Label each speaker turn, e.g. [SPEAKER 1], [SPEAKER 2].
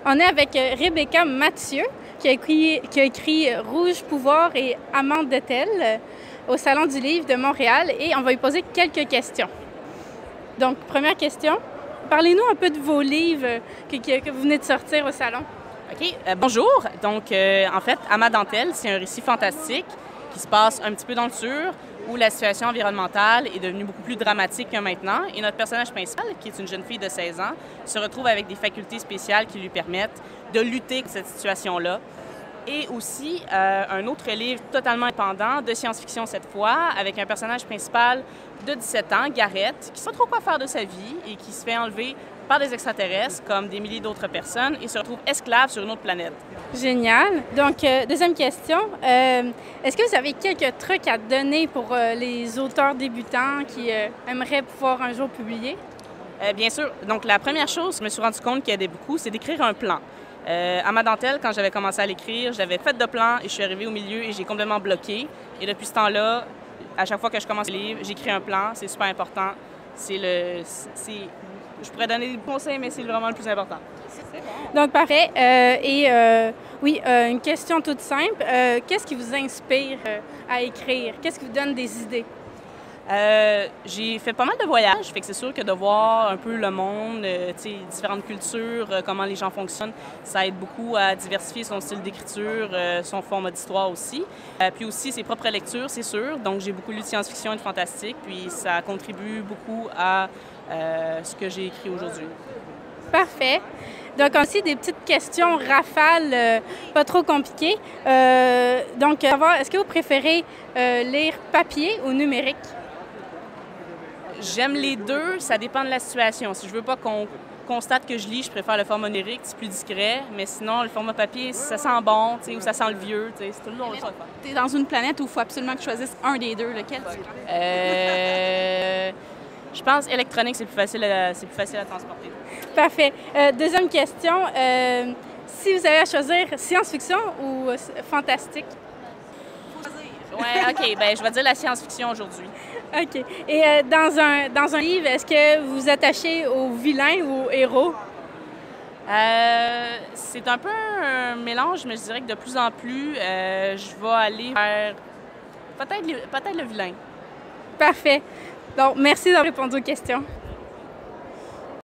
[SPEAKER 1] On est avec Rebecca Mathieu, qui a écrit Rouge Pouvoir et Amande d'Etel au Salon du Livre de Montréal, et on va lui poser quelques questions. Donc, première question, parlez-nous un peu de vos livres que vous venez de sortir au Salon.
[SPEAKER 2] OK. Bonjour. Donc, en fait, Amande d'Etel, c'est un récit fantastique qui se passe un petit peu dans le futur, où la situation environnementale est devenue beaucoup plus dramatique que maintenant. Et notre personnage principal, qui est une jeune fille de 16 ans, se retrouve avec des facultés spéciales qui lui permettent de lutter contre cette situation-là. Et aussi un autre livre totalement indépendant, de science-fiction cette fois, avec un personnage principal de 17 ans, Garrett, qui ne sait pas trop quoi faire de sa vie et qui se fait enlever par des extraterrestres, comme des milliers d'autres personnes, et se retrouve esclave sur une autre planète.
[SPEAKER 1] Génial. Donc, deuxième question. Est-ce que vous avez quelques trucs à donner pour les auteurs débutants qui aimeraient pouvoir un jour publier?
[SPEAKER 2] Bien sûr. Donc, la première chose, je me suis rendu compte qu'il aidait beaucoup, c'est d'écrire un plan. Amande d'Etel, quand j'avais commencé à l'écrire, j'avais fait de plan et je suis arrivée au milieu et j'ai complètement bloqué. Et depuis ce temps-là, à chaque fois que je commence le livre, j'écris un plan. C'est super important. Je pourrais donner des conseils, mais c'est vraiment le plus important.
[SPEAKER 1] Donc, parfait. Oui, une question toute simple. Qu'est-ce qui vous inspire à écrire? Qu'est-ce qui vous donne des idées?
[SPEAKER 2] J'ai fait pas mal de voyages, fait que c'est sûr que de voir un peu le monde, différentes cultures, comment les gens fonctionnent, ça aide beaucoup à diversifier son style d'écriture, son format d'histoire aussi. Puis aussi ses propres lectures, c'est sûr. Donc j'ai beaucoup lu de science-fiction et de fantastique, puis ça contribue beaucoup à ce que j'ai écrit aujourd'hui.
[SPEAKER 1] Parfait. Donc, aussi des petites questions rafales, pas trop compliquées. Est-ce que vous préférez lire papier ou numérique?
[SPEAKER 2] J'aime les deux, ça dépend de la situation. Si je veux pas qu'on constate que je lis, je préfère le format numérique, c'est plus discret. Mais sinon, le format papier, ça sent bon, ou ça sent le vieux, c'est toujours le fun.
[SPEAKER 3] Tu es dans une planète où il faut absolument que tu choisisses un des deux. Lequel tu
[SPEAKER 2] Je pense électronique, c'est plus facile à transporter.
[SPEAKER 1] Parfait. Deuxième question. Si vous avez à choisir science-fiction ou fantastique?
[SPEAKER 2] Oui, OK. Ben, je vais dire la science-fiction aujourd'hui.
[SPEAKER 1] OK. Et dans un livre, est-ce que vous vous attachez aux vilains ou aux héros?
[SPEAKER 2] C'est un peu un mélange, mais je dirais que de plus en plus, je vais aller vers peut-être le vilain.
[SPEAKER 1] Parfait. Donc, merci d'avoir répondu aux questions.